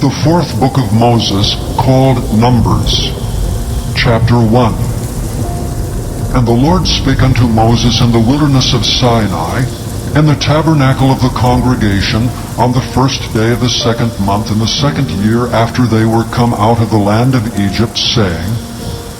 The fourth book of Moses, called Numbers. Chapter 1. And the Lord spake unto Moses in the wilderness of Sinai, in the tabernacle of the congregation, on the first day of the second month, in the second year after they were come out of the land of Egypt, saying,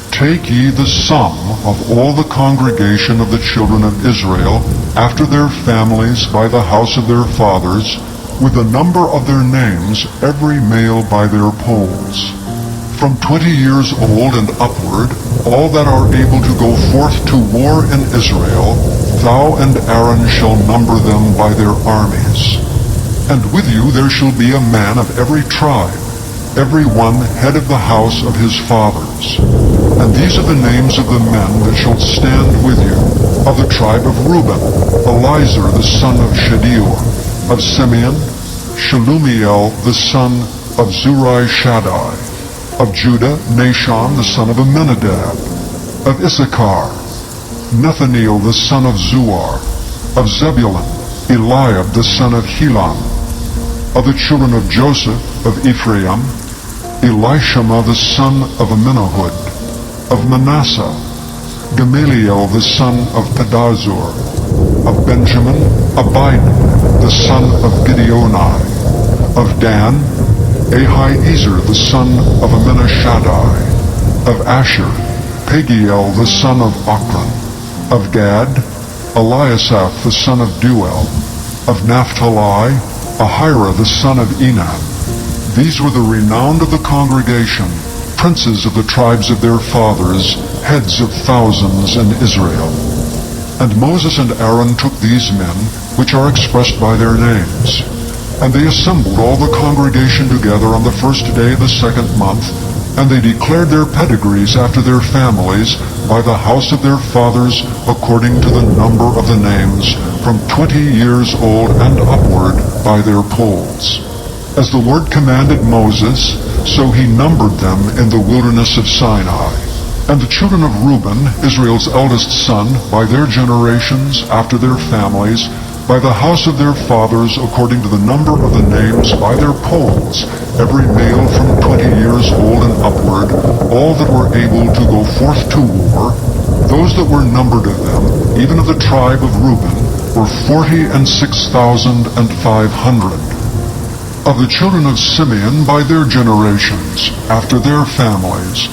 Take ye the sum of all the congregation of the children of Israel, after their families, by the house of their fathers, with the number of their names, every male by their polls. From 20 years old and upward, all that are able to go forth to war in Israel, thou and Aaron shall number them by their armies. And with you there shall be a man of every tribe, every one head of the house of his fathers. And these are the names of the men that shall stand with you. Of the tribe of Reuben, Elizur the son of Shedeur. Of Simeon, Shelumiel the son of Zurai-Shaddai. Of Judah, Nashon the son of Amminadab. Of Issachar, Nathaniel the son of Zuar. Of Zebulun, Eliab the son of Helon. Of the children of Joseph, of Ephraim, Elishama the son of Amminahud. Of Manasseh, Gamaliel the son of Pedazur. Of Benjamin, Abidan the son of Gideoni. Of Dan, Ahiezer the son of Amminashaddai. Of Asher, Pagiel the son of Ochran. Of Gad, Eliasaph the son of Duel. Of Naphtali, Ahira the son of Enan. These were the renowned of the congregation, princes of the tribes of their fathers, heads of thousands in Israel. And Moses and Aaron took these men, which are expressed by their names. And they assembled all the congregation together on the first day of the second month, and they declared their pedigrees after their families, by the house of their fathers, according to the number of the names, from 20 years old and upward, by their polls. As the Lord commanded Moses, so he numbered them in the wilderness of Sinai. And the children of Reuben, Israel's eldest son, by their generations, after their families, by the house of their fathers, according to the number of the names, by their polls, every male from 20 years old and upward, all that were able to go forth to war, those that were numbered of them, even of the tribe of Reuben, were 46,500. Of the children of Simeon, by their generations, after their families,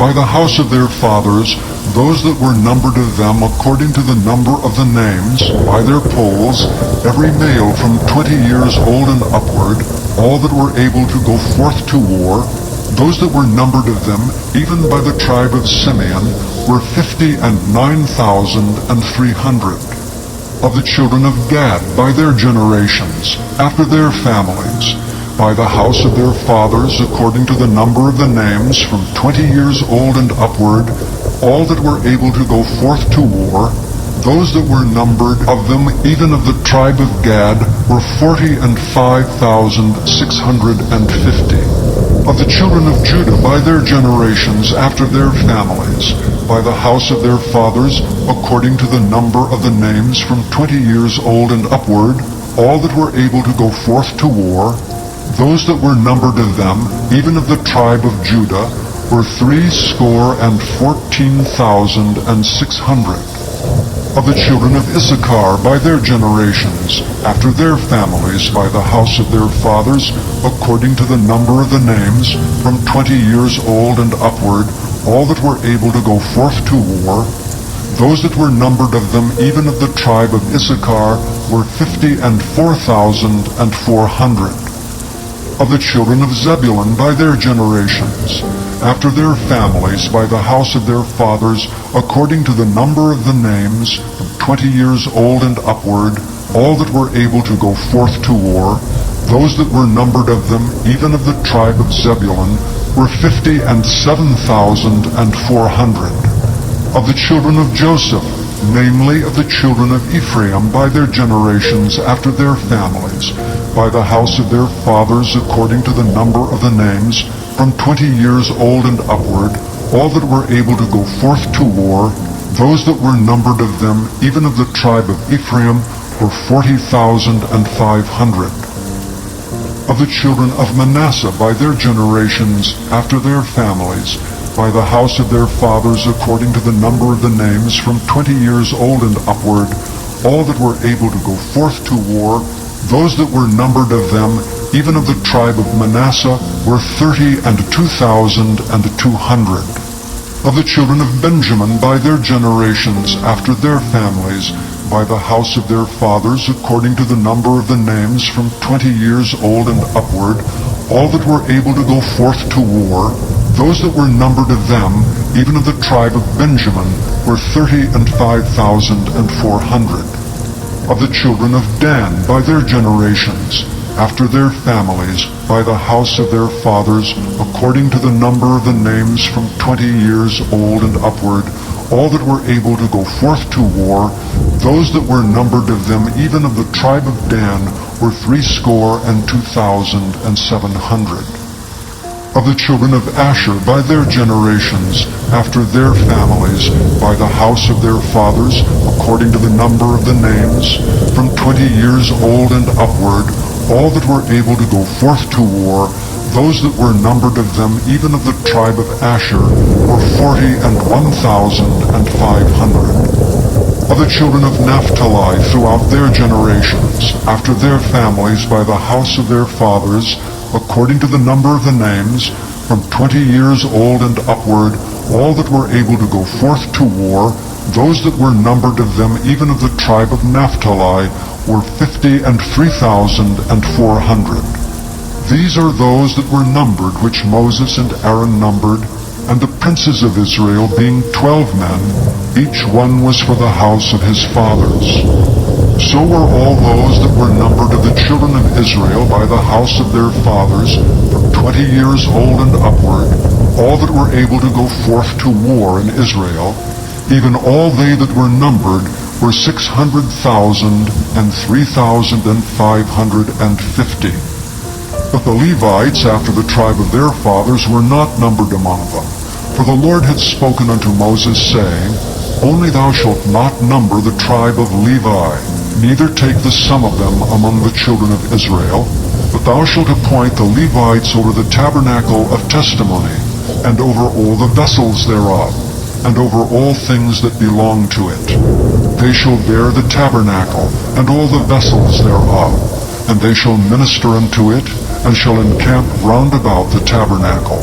by the house of their fathers, those that were numbered of them according to the number of the names, by their polls, every male from 20 years old and upward, all that were able to go forth to war, those that were numbered of them, even by the tribe of Simeon, were 59,300. Of the children of Gad, by their generations, after their families, by the house of their fathers, according to the number of the names, from 20 years old and upward, all that were able to go forth to war, those that were numbered of them, even of the tribe of Gad, were 45,650. Of the children of Judah, by their generations, after their families, by the house of their fathers, according to the number of the names, from 20 years old and upward, all that were able to go forth to war, those that were numbered of them, even of the tribe of Judah, were 314,600. Of the children of Issachar, by their generations, after their families, by the house of their fathers, according to the number of the names, from 20 years old and upward, all that were able to go forth to war, those that were numbered of them, even of the tribe of Issachar, were 54,400. Of the children of Zebulun, by their generations, after their families, by the house of their fathers, according to the number of the names, from 20 years old and upward, all that were able to go forth to war, those that were numbered of them, even of the tribe of Zebulun, were 57,400. Of the children of Joseph, namely of the children of Ephraim, by their generations, after their families, by the house of their fathers, according to the number of the names, from 20 years old and upward, all that were able to go forth to war, those that were numbered of them, even of the tribe of Ephraim, were 40,500. Of the children of Manasseh by their generations, after their families, by the house of their fathers, according to the number of the names, from 20 years old and upward, all that were able to go forth to war, those that were numbered of them, even of the tribe of Manasseh, were 32,200. Of the children of Benjamin by their generations, after their families, by the house of their fathers, according to the number of the names, from 20 years old and upward, all that were able to go forth to war, those that were numbered of them, even of the tribe of Benjamin, were 35,400. Of the children of Dan by their generations, after their families, by the house of their fathers, according to the number of the names, from 20 years old and upward, all that were able to go forth to war, those that were numbered of them, even of the tribe of Dan, were 62,700. Of the children of Asher by their generations, after their families, by the house of their fathers, according to the number of the names, from 20 years old and upward, all that were able to go forth to war, those that were numbered of them, even of the tribe of Asher, were 41,500. Of the children of Naphtali throughout their generations, after their families, by the house of their fathers, according to the number of the names, from 20 years old and upward, all that were able to go forth to war, those that were numbered of them, even of the tribe of Naphtali, were 53,400. These are those that were numbered, which Moses and Aaron numbered, and the princes of Israel, being 12 men, each one was for the house of his fathers. So were all those that were numbered of the children of Israel by the house of their fathers, from 20 years old and upward, all that were able to go forth to war in Israel, even all they that were numbered were 600,000 and 3,550. But the Levites, after the tribe of their fathers, were not numbered among them. For the Lord had spoken unto Moses, saying, Only thou shalt not number the tribe of Levi, neither take the sum of them among the children of Israel, but thou shalt appoint the Levites over the tabernacle of testimony, and over all the vessels thereof, and over all things that belong to it. They shall bear the tabernacle, and all the vessels thereof, and they shall minister unto it, and shall encamp round about the tabernacle.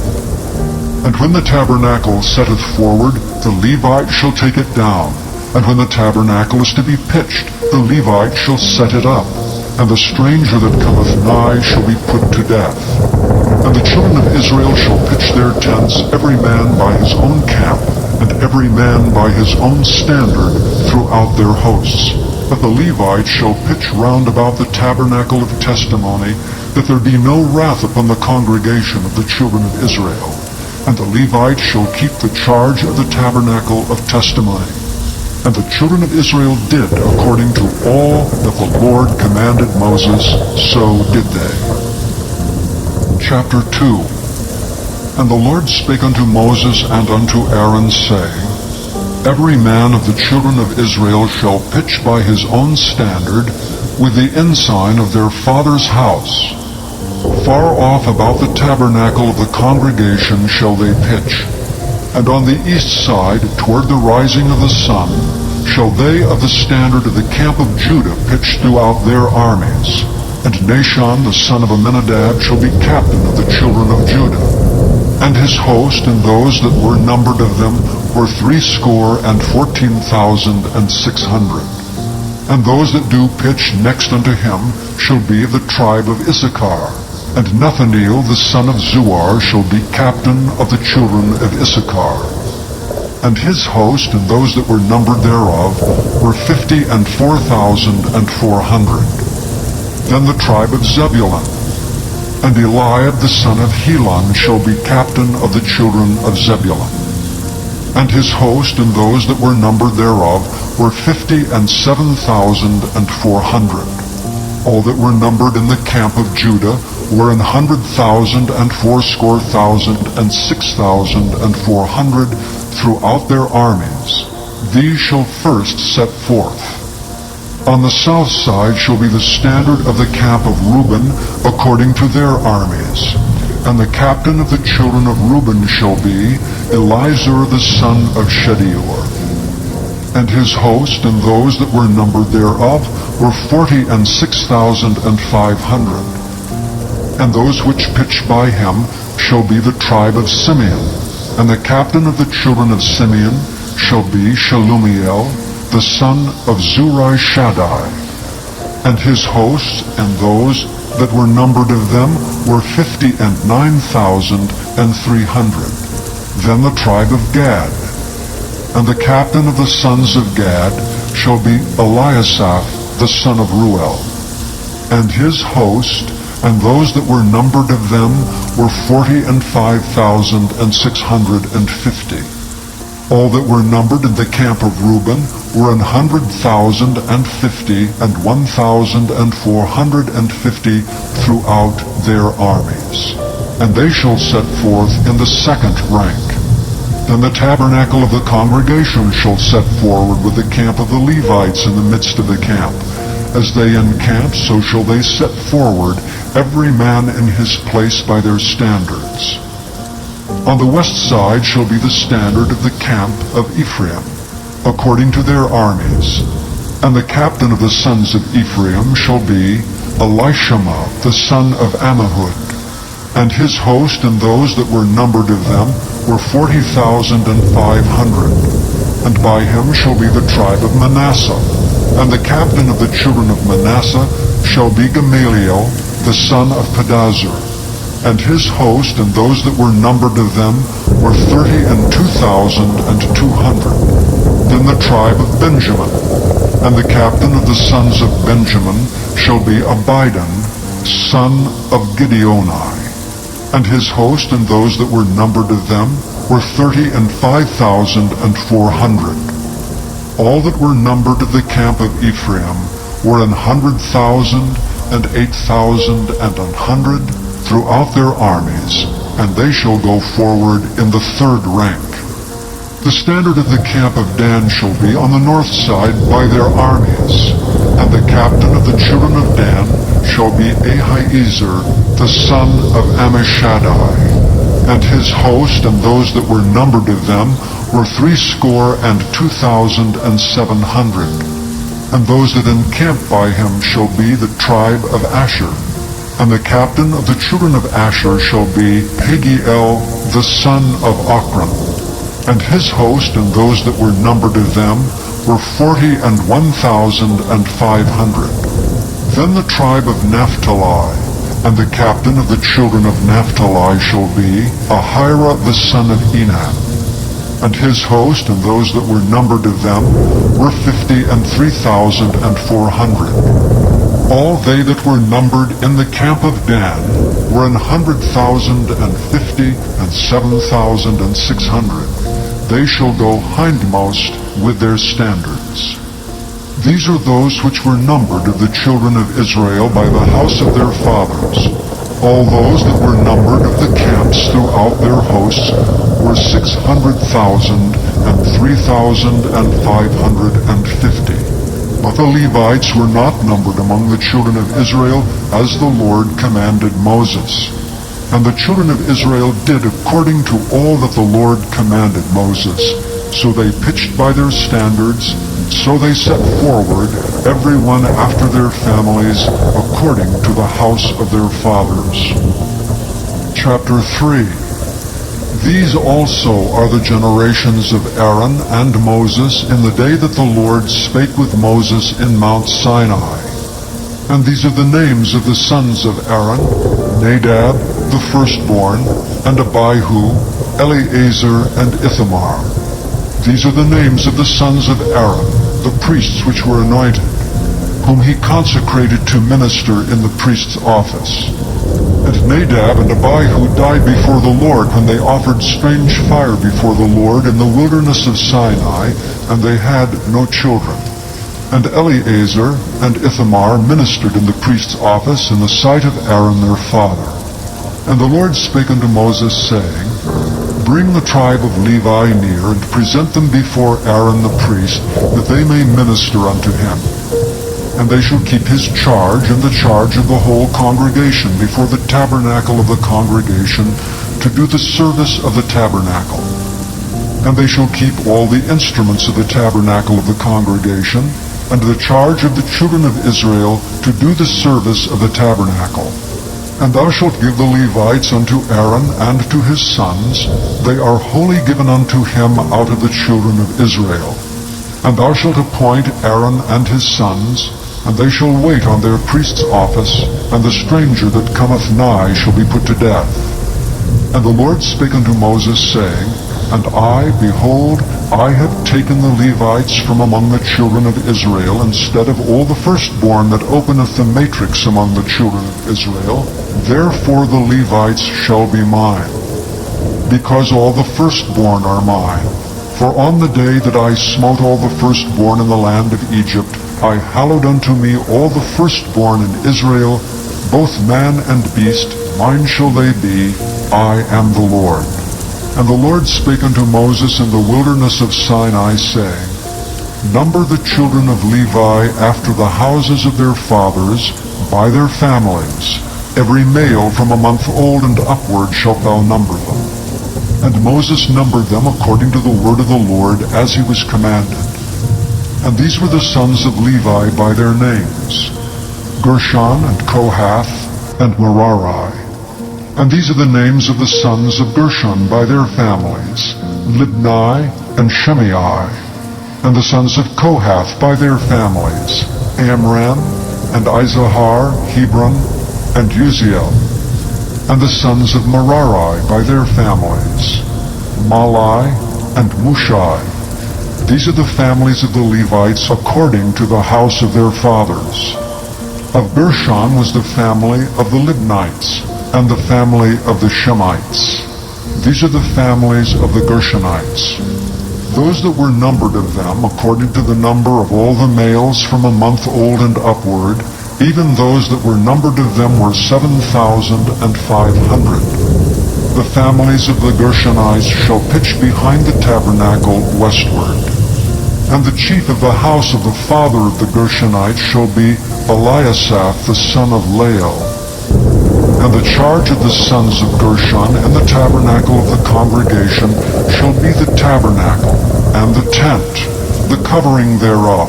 And when the tabernacle setteth forward, the Levite shall take it down. And when the tabernacle is to be pitched, the Levite shall set it up. And the stranger that cometh nigh shall be put to death. And the children of Israel shall pitch their tents, every man by his own camp, and every man by his own standard, throughout their hosts. But the Levites shall pitch round about the tabernacle of testimony, that there be no wrath upon the congregation of the children of Israel. And the Levites shall keep the charge of the tabernacle of testimony. And the children of Israel did according to all that the Lord commanded Moses, so did they. Chapter 2. And the Lord spake unto Moses and unto Aaron, saying, Every man of the children of Israel shall pitch by his own standard, with the ensign of their father's house. Far off about the tabernacle of the congregation shall they pitch. And on the east side, toward the rising of the sun, shall they of the standard of the camp of Judah pitch throughout their armies. And Nahshon the son of Amminadab shall be captain of the children of Judah. And his host and those that were numbered of them were 314,600. And those that do pitch next unto him shall be of the tribe of Issachar. And Nethaneel the son of Zuar shall be captain of the children of Issachar. And his host and those that were numbered thereof were 54,400. Then the tribe of Zebulun. And Eliab the son of Helon shall be captain of the children of Zebulun. And his host and those that were numbered thereof were 57,400. All that were numbered in the camp of Judah were 100,000 and 80,000 and 6,400 throughout their armies. These shall first set forth. On the south side shall be the standard of the camp of Reuben according to their armies. And the captain of the children of Reuben shall be Elizur the son of Shedeur. And his host and those that were numbered thereof were 46,500. And those which pitched by him shall be the tribe of Simeon. And the captain of the children of Simeon shall be Shelumiel, the son of Zurishaddai. And his hosts and those that were numbered of them were 59,300. Then the tribe of Gad. And the captain of the sons of Gad shall be Eliasaph, the son of Ruel. And his host and those that were numbered of them were 45,650. All that were numbered in the camp of Reuben were 100,050 and 1,450 throughout their armies. And they shall set forth in the second rank. Then the tabernacle of the congregation shall set forward with the camp of the Levites in the midst of the camp. As they encamp, so shall they set forward, every man in his place by their standards. On the west side shall be the standard of the camp of Ephraim, according to their armies. And the captain of the sons of Ephraim shall be Elishama, the son of Ammihud. And his host and those that were numbered of them were 40,500. And by him shall be the tribe of Manasseh. And the captain of the children of Manasseh shall be Gamaliel, the son of Pedazur. And his host and those that were numbered of them were 32,200. Then the tribe of Benjamin. And the captain of the sons of Benjamin shall be Abidan, son of Gideoni. And his host and those that were numbered of them were 35,400. All that were numbered of the camp of Ephraim were 100,000 and 8,000 and 100 throughout their armies, and they shall go forward in the third rank. The standard of the camp of Dan shall be on the north side by their armies, and the captain of the children of Dan shall be Ahiezer, the son of Ammishaddai. And his host and those that were numbered of them were 62,700. And those that encamp by him shall be the tribe of Asher. And the captain of the children of Asher shall be Pagiel, the son of Ochran. And his host and those that were numbered of them were 41,500. Then the tribe of Naphtali, and the captain of the children of Naphtali shall be Ahira, the son of Enan. And his host and those that were numbered of them were 53,400. All they that were numbered in the camp of Dan were 100,050 and 7,600. They shall go hindmost with their standards. These are those which were numbered of the children of Israel by the house of their fathers. All those that were numbered of the camps throughout their hosts were 600,000 and 3,550. But the Levites were not numbered among the children of Israel, as the Lord commanded Moses. And the children of Israel did according to all that the Lord commanded Moses. So they pitched by their standards, so they set forward, every one after their families, according to the house of their fathers. Chapter 3. These also are the generations of Aaron and Moses in the day that the Lord spake with Moses in Mount Sinai. And these are the names of the sons of Aaron: Nadab, the firstborn, and Abihu, Eleazar, and Ithamar. These are the names of the sons of Aaron, the priests which were anointed, whom he consecrated to minister in the priest's office. And Nadab and Abihu died before the Lord when they offered strange fire before the Lord in the wilderness of Sinai, and they had no children. And Eleazar and Ithamar ministered in the priest's office in the sight of Aaron their father. And the Lord spake unto Moses, saying, Bring the tribe of Levi near, and present them before Aaron the priest, that they may minister unto him. and they shall keep his charge and the charge of the whole congregation before the tabernacle of the congregation to do the service of the tabernacle. And they shall keep all the instruments of the tabernacle of the congregation, and the charge of the children of Israel to do the service of the tabernacle. And thou shalt give the Levites unto Aaron and to his sons. They are wholly given unto him out of the children of Israel. And thou shalt appoint Aaron and his sons, and they shall wait on their priest's office, and the stranger that cometh nigh shall be put to death. And the Lord spake unto Moses, saying, And I, behold, I have taken the Levites from among the children of Israel, instead of all the firstborn that openeth the matrix among the children of Israel. Therefore the Levites shall be mine, because all the firstborn are mine. For on the day that I smote all the firstborn in the land of Egypt, I hallowed unto me all the firstborn in Israel, both man and beast, mine shall they be, I am the Lord. And the Lord spake unto Moses in the wilderness of Sinai, saying, Number the children of Levi after the houses of their fathers, by their families. Every male from a month old and upward shalt thou number them. And Moses numbered them according to the word of the Lord, as he was commanded. And these were the sons of Levi by their names, Gershon and Kohath and Merari. And these are the names of the sons of Gershon by their families, Libni and Shimei. And the sons of Kohath by their families, Amram and Izahar, Hebron, and Uziel. And the sons of Merari by their families, Malai and Mushai. These are the families of the Levites according to the house of their fathers. Of Gershon was the family of the Libnites, and the family of the Shemites. These are the families of the Gershonites. Those that were numbered of them, according to the number of all the males from a month old and upward, even those that were numbered of them were 7,500. The families of the Gershonites shall pitch behind the tabernacle westward. And the chief of the house of the father of the Gershonites shall be Eliasaph the son of Lael. And the charge of the sons of Gershon in the tabernacle of the congregation shall be the tabernacle, and the tent, the covering thereof,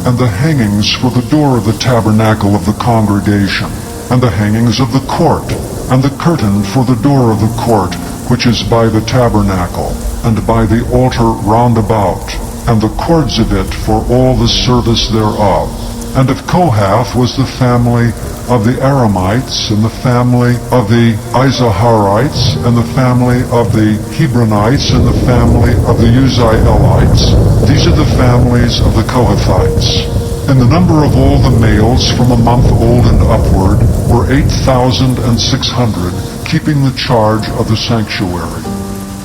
and the hangings for the door of the tabernacle of the congregation, and the hangings of the court, and the curtain for the door of the court, which is by the tabernacle, and by the altar round about, and the cords of it for all the service thereof. And of Kohath was the family of the Aramites, and the family of the Izaharites, and the family of the Hebronites, and the family of the Uzzielites. These are the families of the Kohathites. And the number of all the males from a month old and upward were 8,600, keeping the charge of the sanctuary.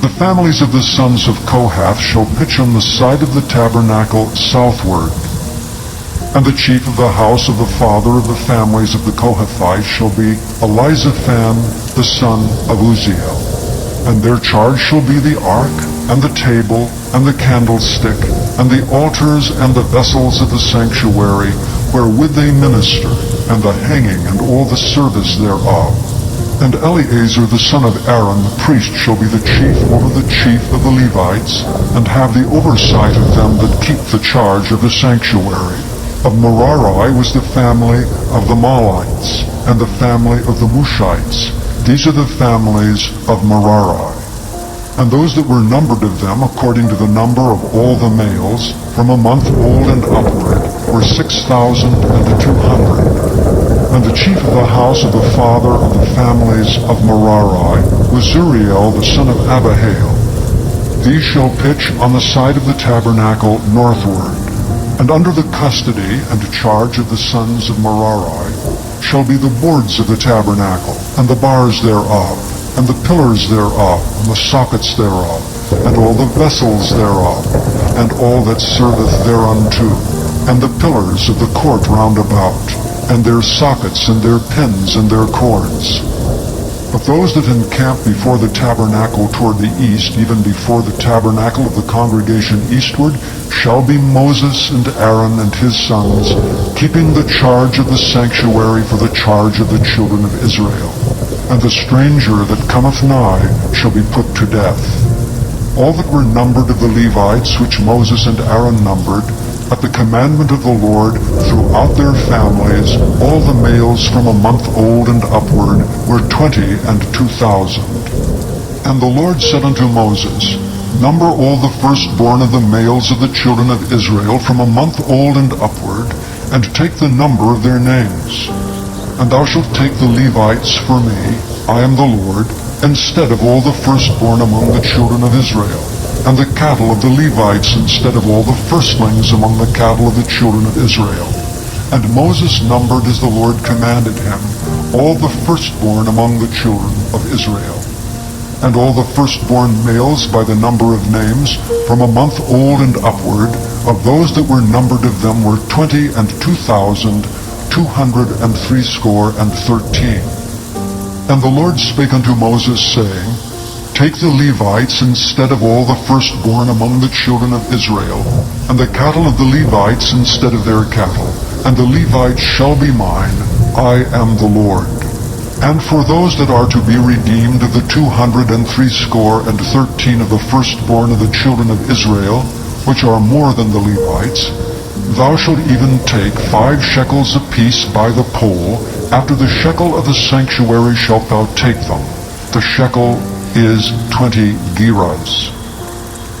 The families of the sons of Kohath shall pitch on the side of the tabernacle southward. And the chief of the house of the father of the families of the Kohathites shall be Elizaphan the son of Uzziel. And their charge shall be the ark, and the table, and the candlestick, and the altars and the vessels of the sanctuary, wherewith they minister, and the hanging and all the service thereof. And Eleazar the son of Aaron the priest shall be the chief over the chief of the Levites, and have the oversight of them that keep the charge of the sanctuary. Of Merari was the family of the Malites, and the family of the Mushites. These are the families of Merari. And those that were numbered of them, according to the number of all the males, from a month old and upward, were 6,200. And the chief of the house of the father of the families of Merari was Zuriel the son of Abihail. These shall pitch on the side of the tabernacle northward. And under the custody and charge of the sons of Merari shall be the boards of the tabernacle, and the bars thereof, and the pillars thereof, and the sockets thereof, and all the vessels thereof, and all that serveth thereunto, and the pillars of the court round about, and their sockets, and their pins, and their cords. Of But those that encamp before the tabernacle toward the east, even before the tabernacle of the congregation eastward, shall be Moses and Aaron and his sons, keeping the charge of the sanctuary for the charge of the children of Israel. And the stranger that cometh nigh shall be put to death. All that were numbered of the Levites, which Moses and Aaron numbered, at the commandment of the Lord, throughout their families, all the males from a month old and upward were 20,000. And the Lord said unto Moses, Number all the firstborn of the males of the children of Israel from a month old and upward, and take the number of their names. And thou shalt take the Levites for me, I am the Lord, instead of all the firstborn among the children of Israel, and the cattle of the Levites instead of all the firstlings among the cattle of the children of Israel. And Moses numbered as the Lord commanded him all the firstborn among the children of Israel. And all the firstborn males by the number of names, from a month old and upward, of those that were numbered of them were 22,213. And the Lord spake unto Moses, saying, Take the Levites instead of all the firstborn among the children of Israel, and the cattle of the Levites instead of their cattle, and the Levites shall be mine, I am the Lord. And for those that are to be redeemed of the 213 of the firstborn of the children of Israel, which are more than the Levites, thou shalt even take 5 shekels apiece by the poll. After the shekel of the sanctuary shalt thou take them. The shekel is 20 gerahs.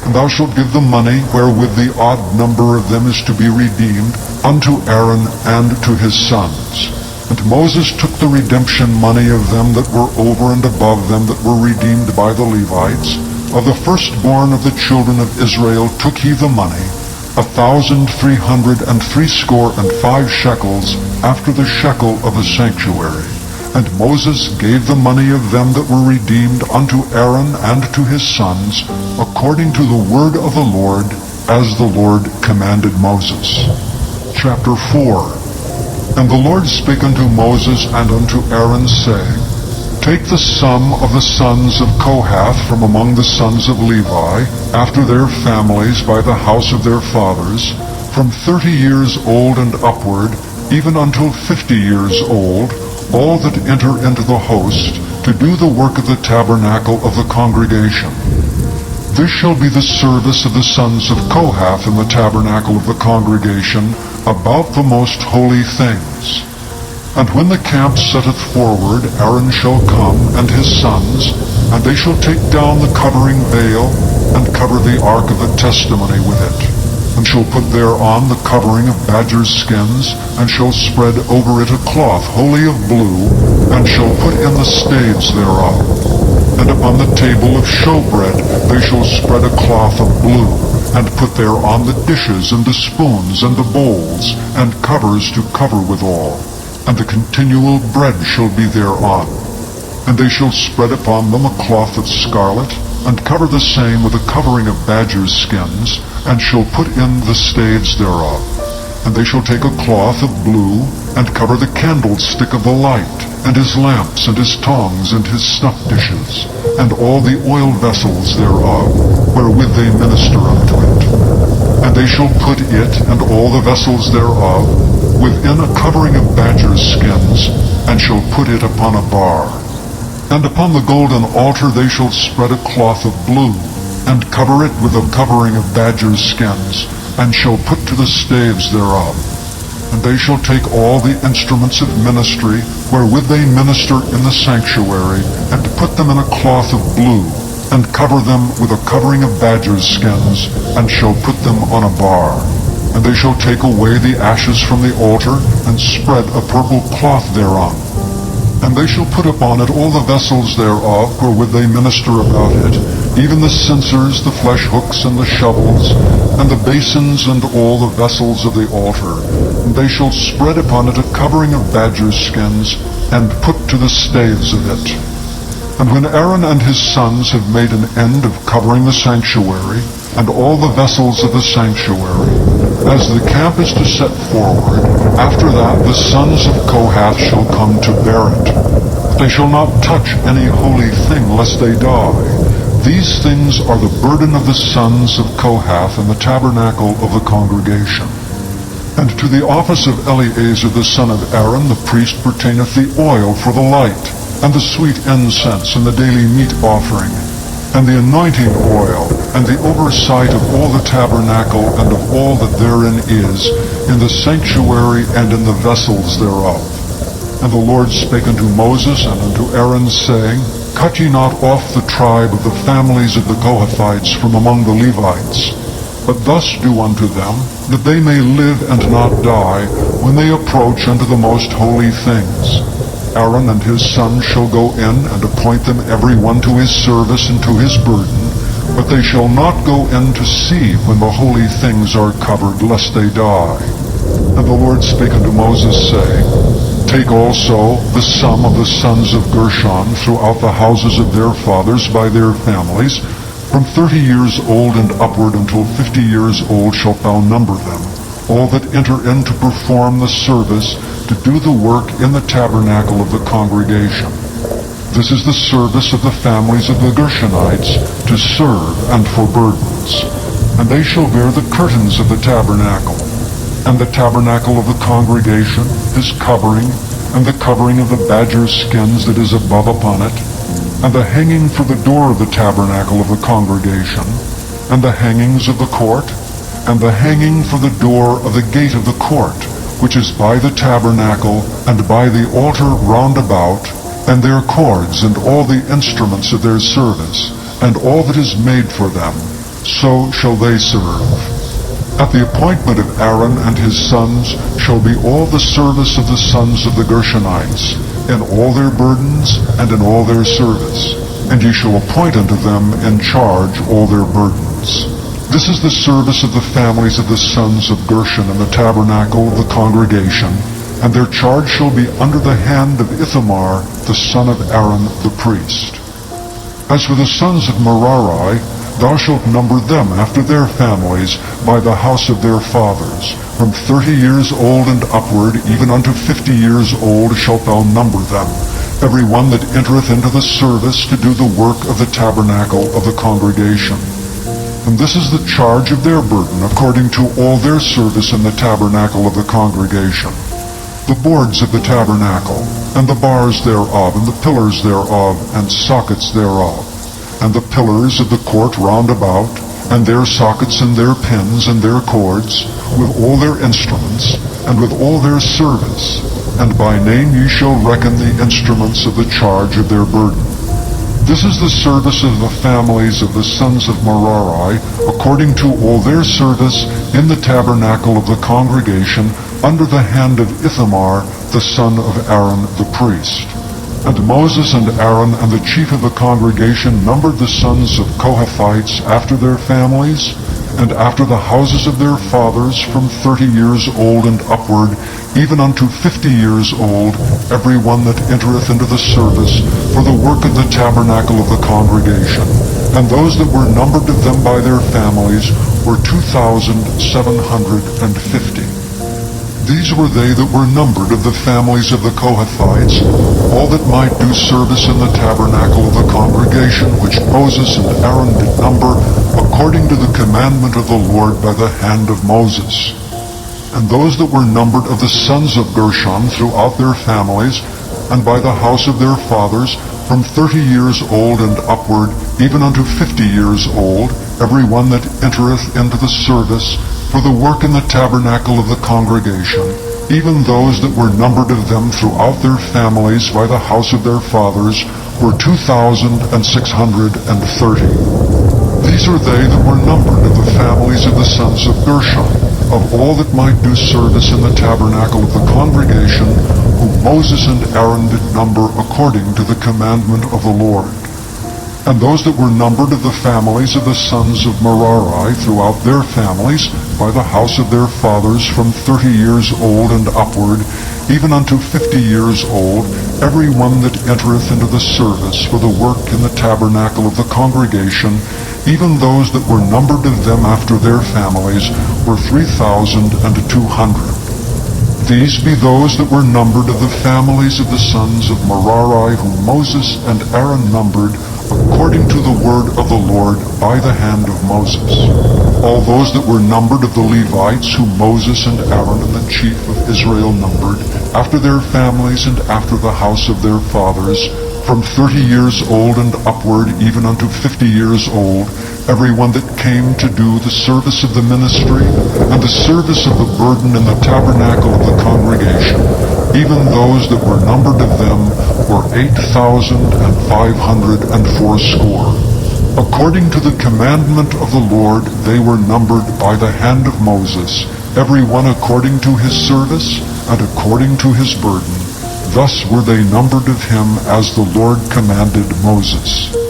And thou shalt give the money wherewith the odd number of them is to be redeemed unto Aaron and to his sons. And Moses took the redemption money of them that were over and above them that were redeemed by the Levites. Of the firstborn of the children of Israel took he the money, 1,365 shekels after the shekel of the sanctuary. And Moses gave the money of them that were redeemed unto Aaron and to his sons, according to the word of the Lord, as the Lord commanded Moses. Chapter 4. And the Lord spake unto Moses and unto Aaron, saying, Take the sum of the sons of Kohath from among the sons of Levi, after their families by the house of their fathers, from 30 years old and upward, even until 50 years old, all that enter into the host, to do the work of the tabernacle of the congregation. This shall be the service of the sons of Kohath in the tabernacle of the congregation, about the most holy things. And when the camp setteth forward, Aaron shall come, and his sons, and they shall take down the covering veil, and cover the ark of the testimony with it, and shall put thereon the covering of badgers' skins, and shall spread over it a cloth wholly of blue, and shall put in the staves thereof. And upon the table of showbread they shall spread a cloth of blue, and put thereon the dishes and the spoons and the bowls, and covers to cover withal. And the continual bread shall be thereon. And they shall spread upon them a cloth of scarlet, and cover the same with a covering of badgers' skins, and shall put in the staves thereof. And they shall take a cloth of blue, and cover the candlestick of the light, and his lamps, and his tongs, and his snuff dishes, and all the oil vessels thereof, wherewith they minister unto it. And they shall put it, and all the vessels thereof, within a covering of badgers' skins, and shall put it upon a bar. And upon the golden altar they shall spread a cloth of blue, and cover it with a covering of badgers' skins, and shall put to the staves thereof. And they shall take all the instruments of ministry, wherewith they minister in the sanctuary, and put them in a cloth of blue, and cover them with a covering of badgers' skins, and shall put them on a bar. And they shall take away the ashes from the altar, and spread a purple cloth thereon. And they shall put upon it all the vessels thereof, wherewith they minister about it, even the censers, the flesh hooks, and the shovels, and the basins, and all the vessels of the altar. And they shall spread upon it a covering of badgers' skins, and put to the staves of it. And when Aaron and his sons have made an end of covering the sanctuary, and all the vessels of the sanctuary, as the camp is to set forward, after that the sons of Kohath shall come to bear it. They shall not touch any holy thing, lest they die. These things are the burden of the sons of Kohath in the tabernacle of the congregation. And to the office of Eleazar the son of Aaron the priest pertaineth the oil for the light, and the sweet incense, and the daily meat offering, and the anointing oil, and the oversight of all the tabernacle, and of all that therein is, in the sanctuary and in the vessels thereof. And the Lord spake unto Moses and unto Aaron, saying, Cut ye not off the tribe of the families of the Kohathites from among the Levites, but thus do unto them, that they may live and not die, when they approach unto the most holy things. Aaron and his sons shall go in, and appoint them every one to his service and to his burden, but they shall not go in to see when the holy things are covered, lest they die. And the Lord spake unto Moses, saying, Take also the sum of the sons of Gershon throughout the houses of their fathers by their families. From 30 years old and upward until 50 years old shalt thou number them, all that enter in to perform the service, to do the work in the tabernacle of the congregation. This is the service of the families of the Gershonites, to serve and for burdens. And they shall bear the curtains of the tabernacle, and the tabernacle of the congregation, his covering, and the covering of the badger skins that is above upon it, and the hanging for the door of the tabernacle of the congregation, and the hangings of the court, and the hanging for the door of the gate of the court, which is by the tabernacle, and by the altar round about, and their cords, and all the instruments of their service, and all that is made for them, so shall they serve. At the appointment of Aaron and his sons shall be all the service of the sons of the Gershonites, in all their burdens and in all their service, and ye shall appoint unto them in charge all their burdens. This is the service of the families of the sons of Gershon in the tabernacle of the congregation, and their charge shall be under the hand of Ithamar the son of Aaron the priest. As for the sons of Merari, thou shalt number them after their families by the house of their fathers. From 30 years old and upward, even unto 50 years old, shalt thou number them, every one that entereth into the service to do the work of the tabernacle of the congregation. And this is the charge of their burden, according to all their service in the tabernacle of the congregation. The boards of the tabernacle, and the bars thereof, and the pillars thereof, and sockets thereof, and the pillars of the court round about, and their sockets and their pins and their cords, with all their instruments, and with all their service. And by name ye shall reckon the instruments of the charge of their burden. This is the service of the families of the sons of Merari, according to all their service in the tabernacle of the congregation, under the hand of Ithamar the son of Aaron the priest. And Moses and Aaron and the chief of the congregation numbered the sons of Kohathites after their families, and after the houses of their fathers, from 30 years old and upward, even unto 50 years old, every one that entereth into the service for the work of the tabernacle of the congregation. And those that were numbered of them by their families were 2,750. These were they that were numbered of the families of the Kohathites, all that might do service in the tabernacle of the congregation, which Moses and Aaron did number, according to the commandment of the Lord by the hand of Moses. And those that were numbered of the sons of Gershon throughout their families, and by the house of their fathers, from 30 years old and upward, even unto 50 years old, every one that entereth into the service, for the work in the tabernacle of the congregation, even those that were numbered of them throughout their families by the house of their fathers, were 2,630. These are they that were numbered of the families of the sons of Gershon, of all that might do service in the tabernacle of the congregation, whom Moses and Aaron did number according to the commandment of the Lord. And those that were numbered of the families of the sons of Merari throughout their families, by the house of their fathers, from 30 years old and upward, even unto 50 years old, every one that entereth into the service for the work in the tabernacle of the congregation, even those that were numbered of them after their families, were 3,200. These be those that were numbered of the families of the sons of Merari, whom Moses and Aaron numbered, according to the word of the Lord by the hand of Moses. All those that were numbered of the Levites, whom Moses and Aaron and the chief of Israel numbered, after their families and after the house of their fathers, from 30 years old and upward, even unto 50 years old, every one that came to do the service of the ministry, and the service of the burden in the tabernacle of the congregation, even those that were numbered of them were 8,580. According to the commandment of the Lord, they were numbered by the hand of Moses, every one according to his service, and according to his burden. Thus were they numbered of him as the Lord commanded Moses.